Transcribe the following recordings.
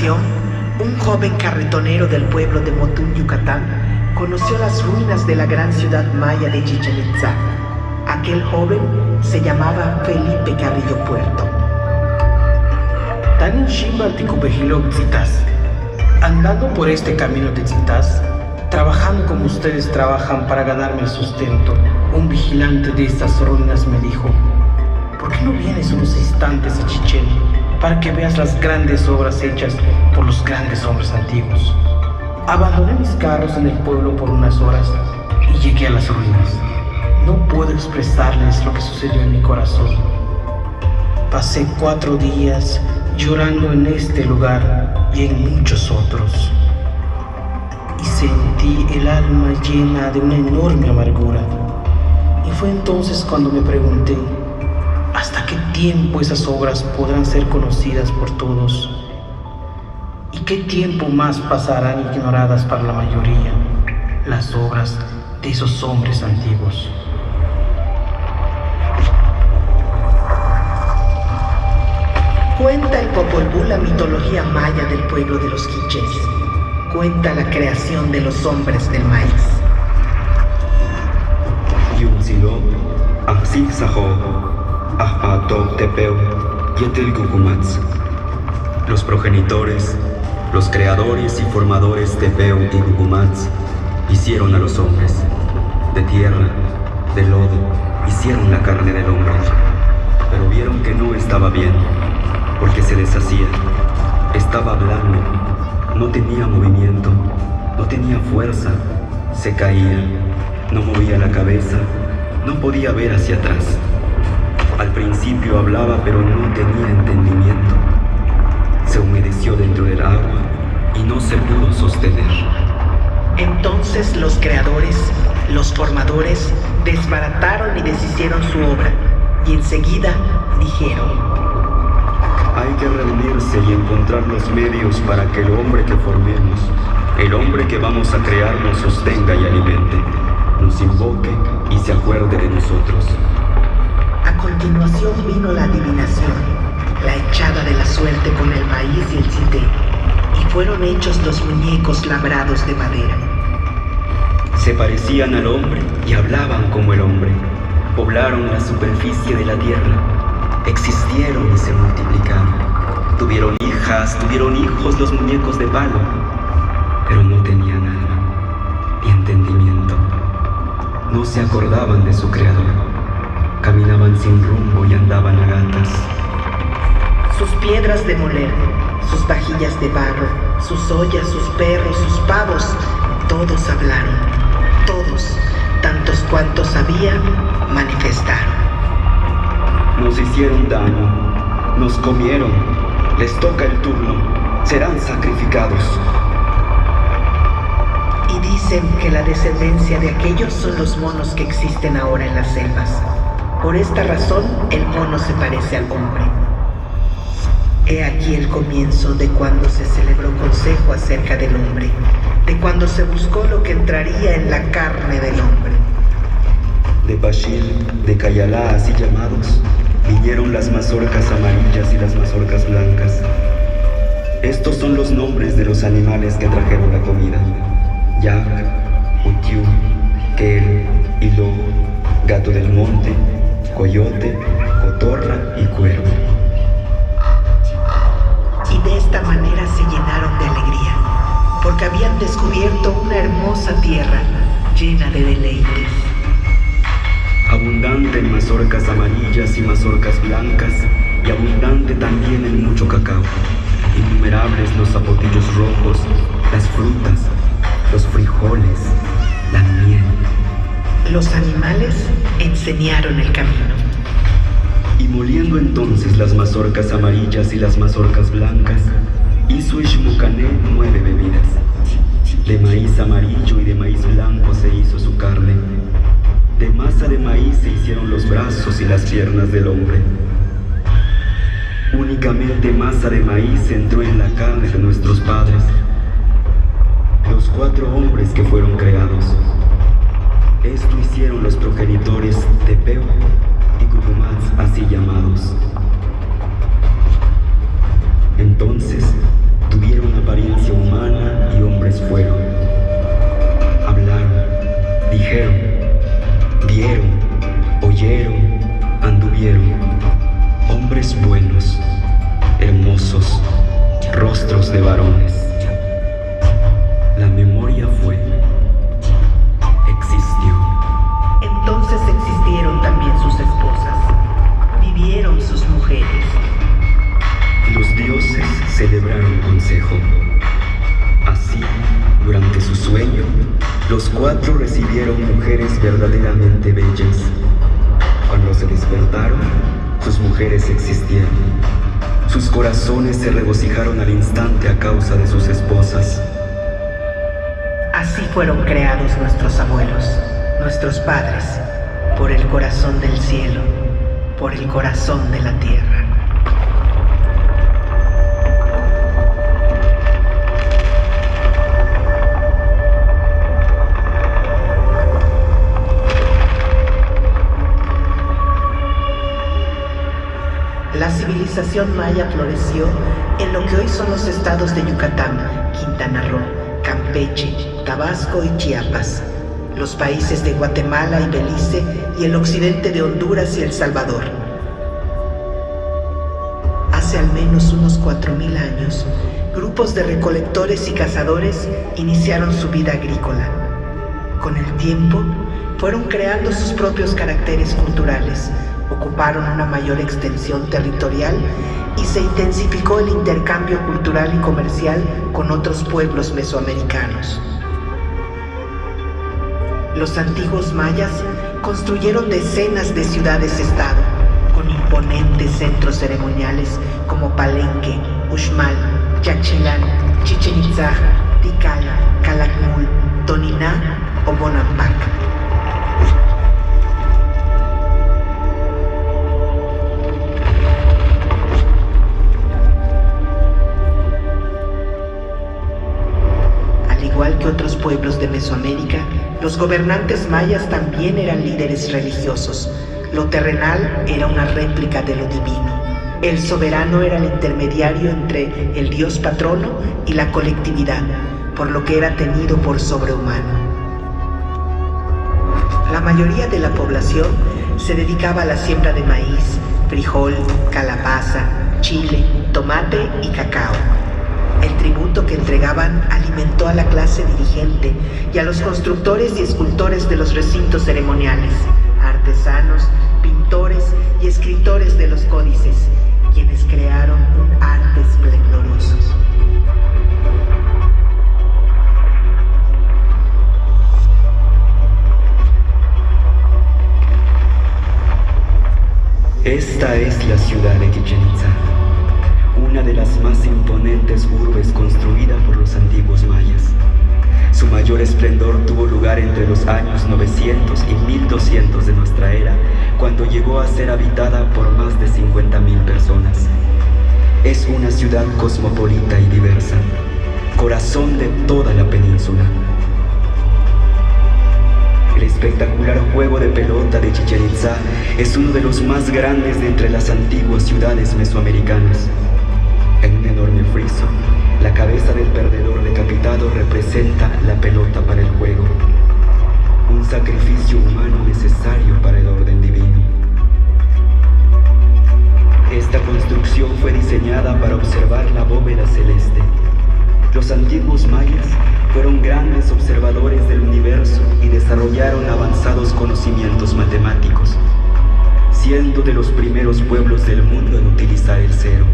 ocasión, un joven carretonero del pueblo de Motún, Yucatán, conoció las ruinas de la gran ciudad maya de Chichén Itzá. Aquel joven se llamaba Felipe Carrillo Puerto. Tanin Shimba Ticupejilok Tzitas. Andando por este camino de Tzitas, trabajando como ustedes trabajan para ganarme el sustento, un vigilante de estas ruinas me dijo: ¿por qué no vienes unos instantes a Chichén para que veas las grandes obras hechas por los grandes hombres antiguos? Abandoné mis carros en el pueblo por unas horas y llegué a las ruinas. No puedo expresarles lo que sucedió en mi corazón. Pasé 4 días llorando en este lugar y en muchos otros. Y sentí el alma llena de una enorme amargura. Y fue entonces cuando me pregunté: ¿hasta qué tiempo esas obras podrán ser conocidas por todos? ¿Y qué tiempo más pasarán ignoradas para la mayoría las obras de esos hombres antiguos? Cuenta el Popol Vuh la mitología maya del pueblo de los quichés. Cuenta la creación de los hombres del maíz. Yutzilo, Axil Sajo, Ahpatok Tepeu, Yetel Gugumatz. Los progenitores, los creadores y formadores Tepeu y Gugumatz hicieron a los hombres. De tierra, de lodo, hicieron la carne del hombre. Pero vieron que no estaba bien, porque se deshacía. Estaba blando, no tenía movimiento, no tenía fuerza, se caía, no movía la cabeza, no podía ver hacia atrás. Al principio hablaba, pero no tenía entendimiento. Se humedeció dentro del agua y no se pudo sostener. Entonces los creadores, los formadores, desbarataron y deshicieron su obra, y enseguida dijeron: hay que reunirse y encontrar los medios para que el hombre que formemos, el hombre que vamos a crear, nos sostenga y alimente, nos invoque y se acuerde de nosotros. A continuación vino la adivinación, la echada de la suerte con el maíz y el cité, y fueron hechos los muñecos labrados de madera. Se parecían al hombre y hablaban como el hombre. Poblaron la superficie de la tierra. Existieron y se multiplicaron. Tuvieron hijas, tuvieron hijos los muñecos de palo, pero no tenían alma ni entendimiento. No se acordaban de su creador. Caminaban sin rumbo y andaban a gatas. Sus piedras de moler, sus vajillas de barro, sus ollas, sus perros, sus pavos, todos hablaron. Todos, tantos cuantos había, manifestaron. Nos hicieron daño, nos comieron, les toca el turno, serán sacrificados. Y dicen que la descendencia de aquellos son los monos que existen ahora en las selvas. Por esta razón, el mono se parece al hombre. He aquí el comienzo de cuando se celebró consejo acerca del hombre, de cuando se buscó lo que entraría en la carne del hombre. De Pachil, de Cayalá, así llamados, vinieron las mazorcas amarillas y las mazorcas blancas. Estos son los nombres de los animales que trajeron la comida: Yak, Utiú, Kel, Hilo, gato del monte, coyote, cotorra y cuervo. Y de esta manera se llenaron de alegría, porque habían descubierto una hermosa tierra llena de deleites. Abundante en mazorcas amarillas y mazorcas blancas, y abundante también en mucho cacao. Innumerables los zapotillos rojos, las frutas, los frijoles, la miel. Los animales enseñaron el camino. Y moliendo entonces las mazorcas amarillas y las mazorcas blancas, hizo Ixmucané 9 bebidas. De maíz amarillo y de maíz blanco se hizo su carne. De masa de maíz se hicieron los brazos y las piernas del hombre. Únicamente masa de maíz entró en la carne de nuestros padres, los 4 hombres que fueron creados. Esto hicieron los progenitores Tepeu y Gugumatz, así llamados. Entonces tuvieron sus mujeres existieron. Sus corazones se regocijaron al instante a causa de sus esposas. Así fueron creados nuestros abuelos, nuestros padres, por el corazón del cielo, por el corazón de la tierra. La civilización maya floreció en lo que hoy son los estados de Yucatán, Quintana Roo, Campeche, Tabasco y Chiapas, los países de Guatemala y Belice y el occidente de Honduras y El Salvador. Hace al menos unos 4.000 años, grupos de recolectores y cazadores iniciaron su vida agrícola. Con el tiempo, fueron creando sus propios caracteres culturales, ocuparon una mayor extensión territorial y se intensificó el intercambio cultural y comercial con otros pueblos mesoamericanos. Los antiguos mayas construyeron decenas de ciudades-estado, con imponentes centros ceremoniales como Palenque, Uxmal, Yaxchilán, Chichén Itzá, Tikal, Calakmul, Toniná o Bonampak. Igual que otros pueblos de Mesoamérica, los gobernantes mayas también eran líderes religiosos. Lo terrenal era una réplica de lo divino. El soberano era el intermediario entre el dios patrono y la colectividad, por lo que era tenido por sobrehumano. La mayoría de la población se dedicaba a la siembra de maíz, frijol, calabaza, chile, tomate y cacao. El tributo que entregaban alimentó a la clase dirigente y a los constructores y escultores de los recintos ceremoniales, artesanos, pintores y escritores de los códices, quienes crearon un arte esplendoroso. Esta es la ciudad de Chichén Itzá, una de las más imponentes urbes construida por los antiguos mayas. Su mayor esplendor tuvo lugar entre los años 900 y 1200 de nuestra era, cuando llegó a ser habitada por más de 50.000 personas. Es una ciudad cosmopolita y diversa, corazón de toda la península. El espectacular juego de pelota de Chichén Itzá es uno de los más grandes de entre las antiguas ciudades mesoamericanas. En un enorme friso, la cabeza del perdedor decapitado representa la pelota para el juego, un sacrificio humano necesario para el orden divino. Esta construcción fue diseñada para observar la bóveda celeste. Los antiguos mayas fueron grandes observadores del universo y desarrollaron avanzados conocimientos matemáticos, siendo de los primeros pueblos del mundo en utilizar el cero.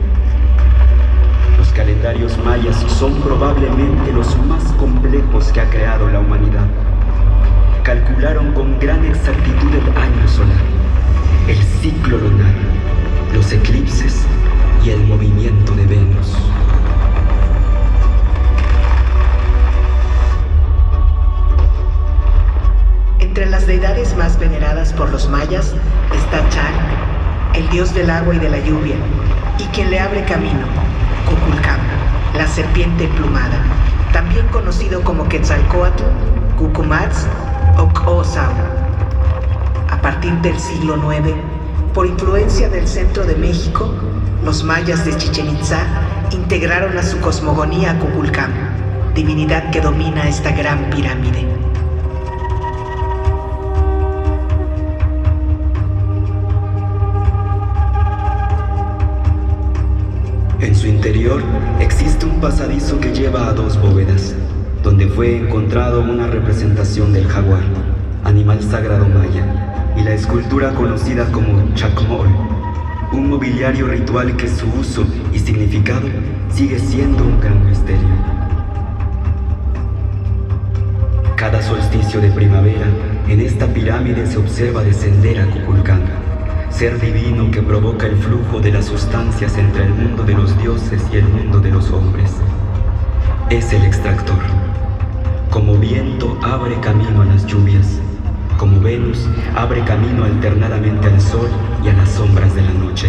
Los calendarios mayas son probablemente los más complejos que ha creado la humanidad. Calcularon con gran exactitud el año solar, el ciclo lunar, los eclipses y el movimiento de Venus. Entre las deidades más veneradas por los mayas está Chan, el dios del agua y de la lluvia, y quien le abre camino, Kukulcán, la serpiente emplumada, también conocido como Quetzalcóatl, Cucumatz o Xhosa. A partir del siglo IX, por influencia del centro de México, los mayas de Chichén Itzá integraron a su cosmogonía a Kukulcán, divinidad que domina esta gran pirámide. En su interior existe un pasadizo que lleva a dos bóvedas, donde fue encontrado una representación del jaguar, animal sagrado maya, y la escultura conocida como Chacmol, un mobiliario ritual que su uso y significado sigue siendo un gran misterio. Cada solsticio de primavera, en esta pirámide se observa descender a Kukulcán, ser divino que provoca el flujo de las sustancias entre el mundo de los dioses y el mundo de los hombres. Es el extractor. Como viento abre camino a las lluvias, como Venus abre camino alternadamente al sol y a las sombras de la noche.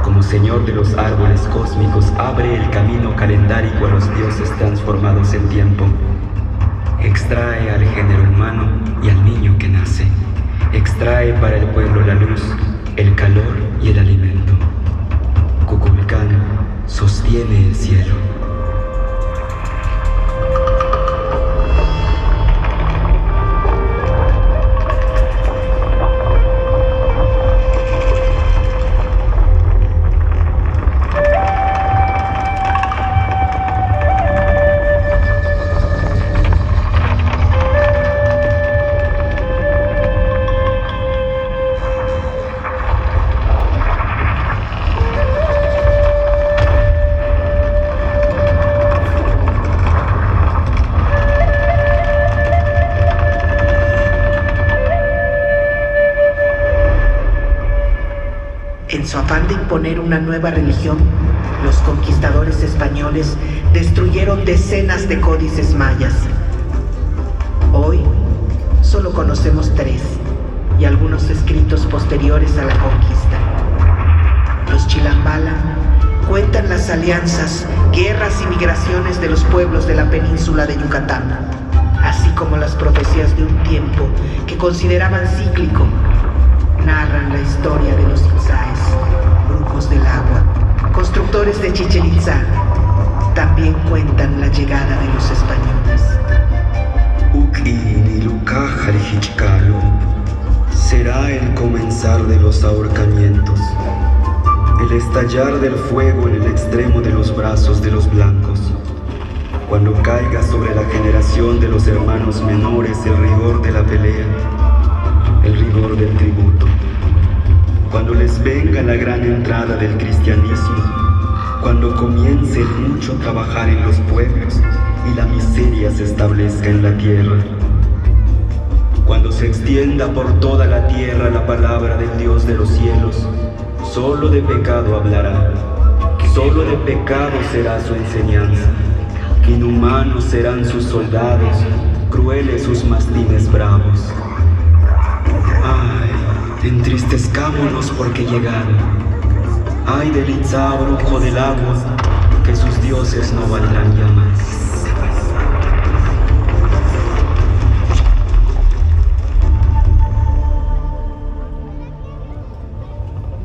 Como señor de los árboles cósmicos abre el camino calendárico a los dioses transformados en tiempo. Extrae al género humano y al niño que nace. Extrae para el pueblo la luz, el calor y el alimento. Kukulcán sostiene el cielo. En su afán de imponer una nueva religión, los conquistadores españoles destruyeron decenas de códices mayas. Hoy solo conocemos 3 y algunos escritos posteriores a la conquista. Los Chilambala cuentan las alianzas, guerras y migraciones de los pueblos de la península de Yucatán, así como las profecías de un tiempo que consideraban cíclico. Narran la historia de los Itzáes, brujos del agua, constructores de Chichén Itzá. También cuentan la llegada de los españoles. Será el comenzar de los ahorcamientos, el estallar del fuego en el extremo de los brazos de los blancos, cuando caiga sobre la generación de los hermanos menores el rigor de la pelea, el rigor del tributo, cuando les venga la gran entrada del cristianismo, cuando comience el mucho trabajar en los pueblos y la miseria se establezca en la tierra, cuando se extienda por toda la tierra la palabra del Dios de los cielos, solo de pecado hablará, solo de pecado será su enseñanza, inhumanos serán sus soldados, crueles sus mastines bravos. Ay, entristezcámonos porque llegaron. Ay del Itzá, brujo del agua, que sus dioses no valdrán ya más.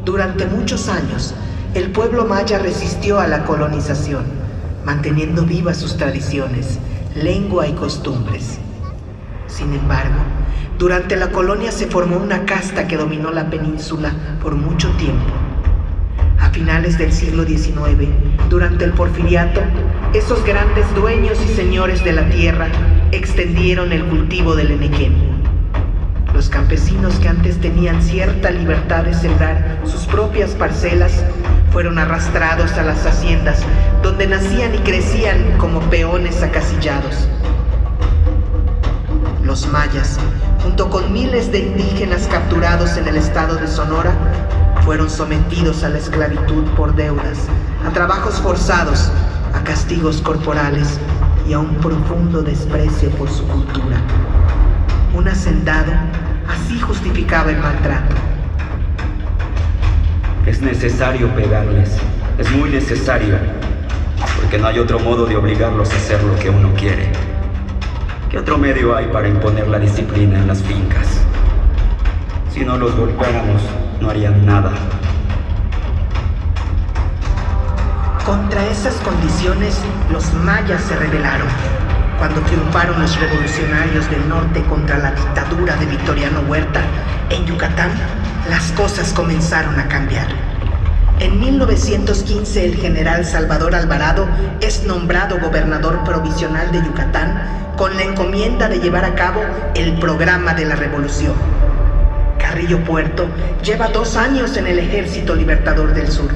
Durante muchos años, el pueblo maya resistió a la colonización, manteniendo vivas sus tradiciones, lengua y costumbres. Sin embargo, durante la colonia se formó una casta que dominó la península por mucho tiempo. A finales del siglo XIX, durante el Porfiriato, esos grandes dueños y señores de la tierra extendieron el cultivo del enequén. Los campesinos que antes tenían cierta libertad de sembrar sus propias parcelas fueron arrastrados a las haciendas, donde nacían y crecían como peones acasillados. Los mayas, junto con miles de indígenas capturados en el estado de Sonora, fueron sometidos a la esclavitud por deudas, a trabajos forzados, a castigos corporales y a un profundo desprecio por su cultura. Un hacendado así justificaba el maltrato. Es necesario pegarles, es muy necesario, porque no hay otro modo de obligarlos a hacer lo que uno quiere. ¿Qué otro medio hay para imponer la disciplina en las fincas? Si no los golpeáramos, no harían nada. Contra esas condiciones, los mayas se rebelaron. Cuando triunfaron los revolucionarios del norte contra la dictadura de Victoriano Huerta, en Yucatán, las cosas comenzaron a cambiar. En 1915, el general Salvador Alvarado es nombrado gobernador provisional de Yucatán con la encomienda de llevar a cabo el programa de la revolución. Carrillo Puerto lleva 2 años en el Ejército Libertador del Sur.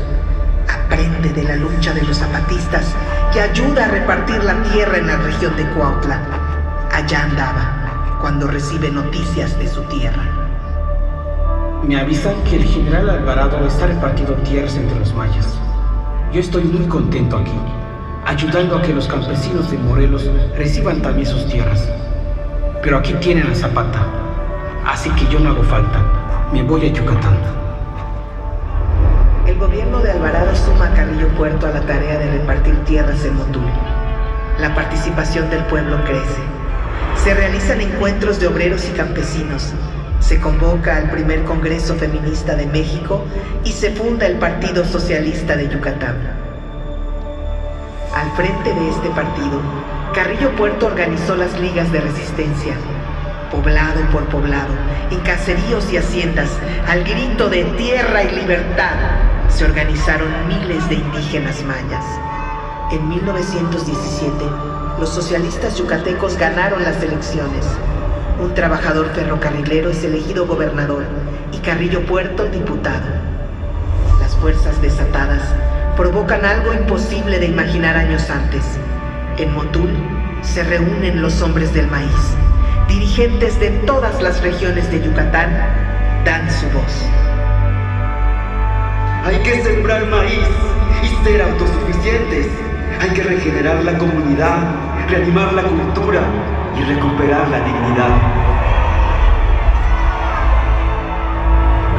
Aprende de la lucha de los zapatistas y ayuda a repartir la tierra en la región de Cuautla. Allá andaba cuando recibe noticias de su tierra. Me avisan que el general Alvarado está repartiendo tierras entre los mayas. Yo estoy muy contento aquí, ayudando a que los campesinos de Morelos reciban también sus tierras. Pero aquí tienen a Zapata, así que yo no hago falta. Me voy a Yucatán. El gobierno de Alvarado suma a Carrillo Puerto a la tarea de repartir tierras en Motul. La participación del pueblo crece. Se realizan encuentros de obreros y campesinos. Se convoca al primer Congreso Feminista de México y se funda el Partido Socialista de Yucatán. Al frente de este partido, Carrillo Puerto organizó las ligas de resistencia. Poblado por poblado, en caseríos y haciendas, al grito de tierra y libertad, se organizaron miles de indígenas mayas. En 1917, los socialistas yucatecos ganaron las elecciones. Un trabajador ferrocarrilero es elegido gobernador y Carrillo Puerto diputado. Las fuerzas desatadas provocan algo imposible de imaginar años antes. En Motul se reúnen los hombres del maíz. Dirigentes de todas las regiones de Yucatán dan su voz. Hay que sembrar maíz y ser autosuficientes. Hay que regenerar la comunidad, reanimar la cultura y recuperar la dignidad.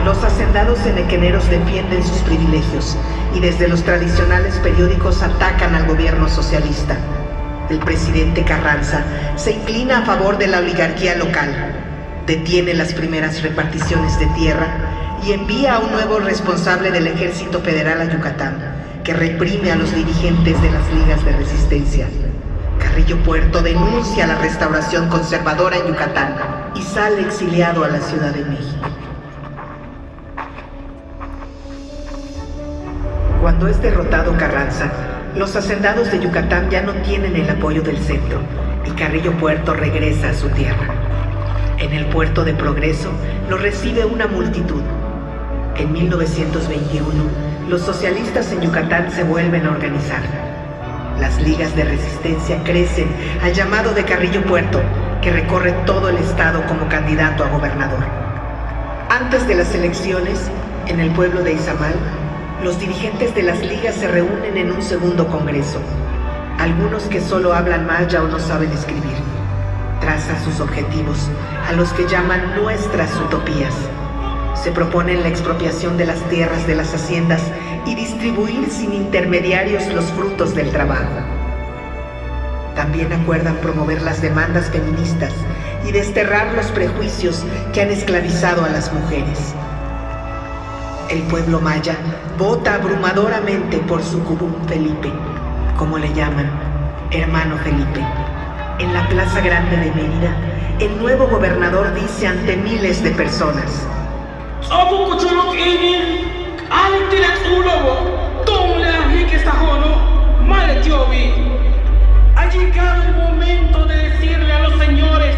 Los hacendados enequeneros defienden sus privilegios y desde los tradicionales periódicos atacan al gobierno socialista. El presidente Carranza se inclina a favor de la oligarquía local, detiene las primeras reparticiones de tierra y envía a un nuevo responsable del Ejército Federal a Yucatán, que reprime a los dirigentes de las ligas de resistencia. Carrillo Puerto denuncia la restauración conservadora en Yucatán y sale exiliado a la Ciudad de México. Cuando es derrotado Carranza, los hacendados de Yucatán ya no tienen el apoyo del centro y Carrillo Puerto regresa a su tierra. En el puerto de Progreso lo recibe una multitud. En 1921, los socialistas en Yucatán se vuelven a organizar. Las ligas de resistencia crecen al llamado de Carrillo Puerto, que recorre todo el estado como candidato a gobernador. Antes de las elecciones, en el pueblo de Izamal, los dirigentes de las ligas se reúnen en un segundo congreso. Algunos que solo hablan maya o no saben escribir. Trazan sus objetivos, a los que llaman nuestras utopías. Se proponen la expropiación de las tierras de las haciendas y distribuir sin intermediarios los frutos del trabajo. También acuerdan promover las demandas feministas y desterrar los prejuicios que han esclavizado a las mujeres. El pueblo maya vota abrumadoramente por su Cubún Felipe, como le llaman, hermano Felipe. En la Plaza Grande de Mérida, el nuevo gobernador dice ante miles de personas: ha llegado el momento de decirle a los señores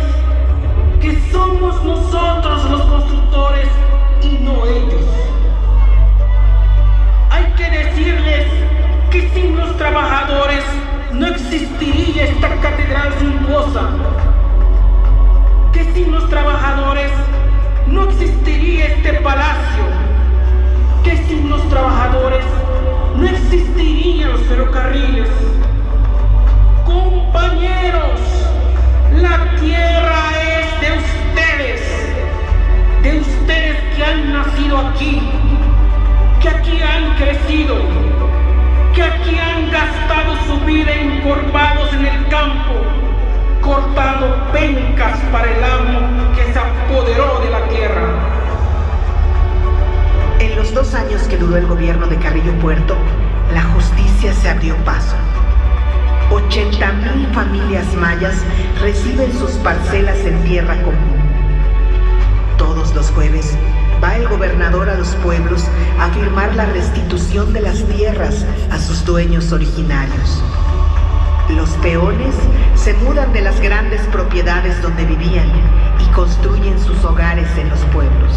que somos nosotros los constructores y no ellos. Hay que decirles que sin los trabajadores no existiría esta catedral suntuosa, que sin los trabajadores no existiría este palacio, que sin los trabajadores no existirían los ferrocarriles. Compañeros, la tierra es de ustedes que han nacido aquí, que aquí han crecido, que aquí han gastado su vida encorvados en el campo, cortando pencas para el amo que se apoderó de la tierra. En los 2 años que duró el gobierno de Carrillo Puerto, la justicia se abrió paso. 80,000 familias mayas reciben sus parcelas en tierra común. Todos los jueves va el gobernador a los pueblos a firmar la restitución de las tierras a sus dueños originarios. Los peones se mudan de las grandes propiedades donde vivían y construyen sus hogares en los pueblos.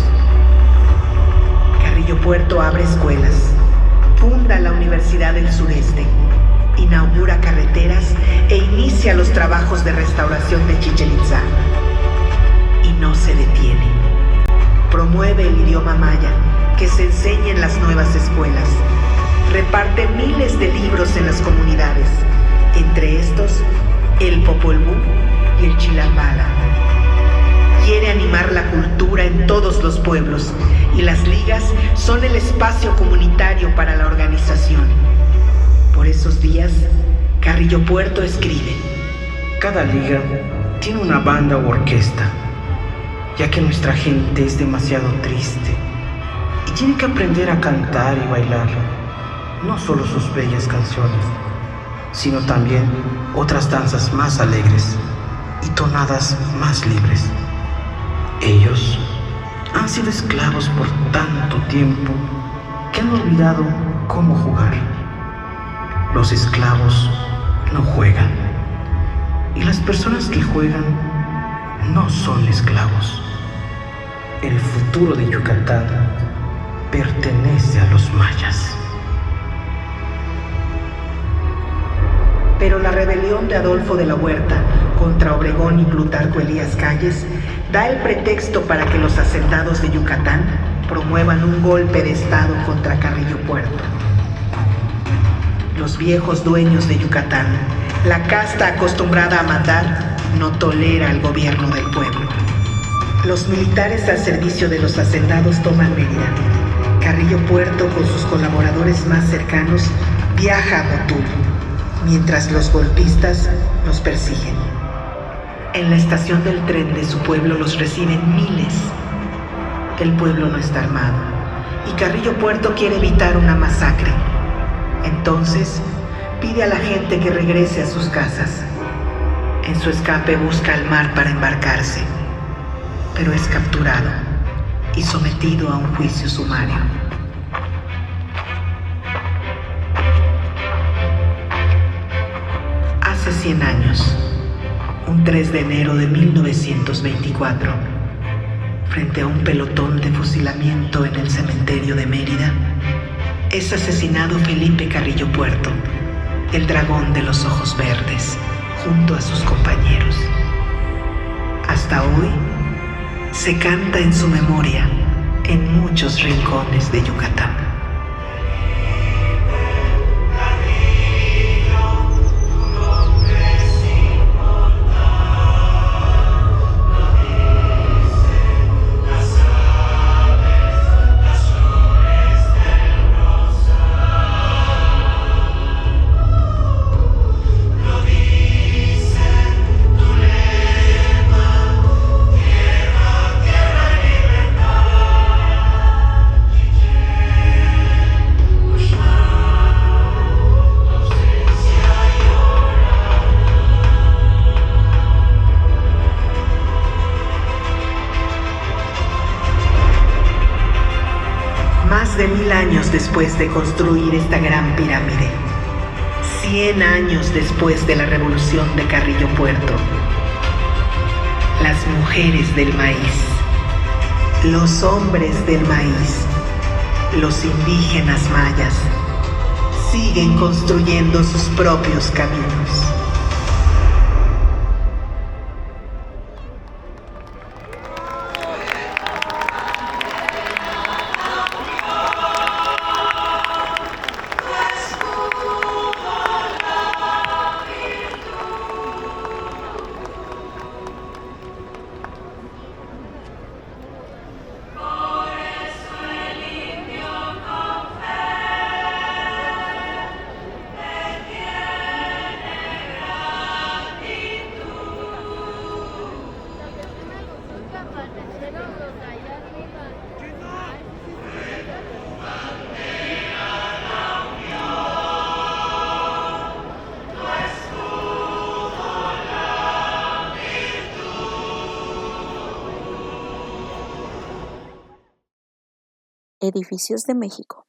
Carrillo Puerto abre escuelas, funda la Universidad del Sureste, inaugura carreteras e inicia los trabajos de restauración de Chichén Itzá. Y no se detiene. Promueve el idioma maya, que se enseñe en las nuevas escuelas. Reparte miles de libros en las comunidades, entre estos el Popol Vuh y el Chilambala. Quiere animar la cultura en todos los pueblos y las ligas son el espacio comunitario para la organización. Por esos días, Carrillo Puerto escribe: Cada liga tiene una banda u orquesta, ya que nuestra gente es demasiado triste y tiene que aprender a cantar y bailar, no solo sus bellas canciones, sino también otras danzas más alegres y tonadas más libres. Ellos han sido esclavos por tanto tiempo que han olvidado cómo jugar. Los esclavos no juegan y las personas que juegan no son esclavos. El futuro de Yucatán pertenece a los mayas. Pero la rebelión de Adolfo de la Huerta contra Obregón y Plutarco Elías Calles da el pretexto para que los hacendados de Yucatán promuevan un golpe de estado contra Carrillo Puerto. Los viejos dueños de Yucatán, la casta acostumbrada a mandar, no tolera el gobierno del pueblo. Los militares al servicio de los hacendados toman Mérida. Carrillo Puerto, con sus colaboradores más cercanos, viaja a Motul, mientras los golpistas los persiguen. En la estación del tren de su pueblo los reciben miles. El pueblo no está armado y Carrillo Puerto quiere evitar una masacre. Entonces pide a la gente que regrese a sus casas. En su escape busca el mar para embarcarse, pero es capturado y sometido a un juicio sumario. Hace 100 años, un 3 de enero de 1924, frente a un pelotón de fusilamiento en el cementerio de Mérida, es asesinado Felipe Carrillo Puerto, el dragón de los ojos verdes, junto a sus compañeros. Hasta hoy, se canta en su memoria en muchos rincones de Yucatán. Más de 1000 años después de construir esta gran pirámide, 100 años después de la revolución de Carrillo Puerto, las mujeres del maíz, los hombres del maíz, los indígenas mayas, siguen construyendo sus propios caminos. Edificios de México.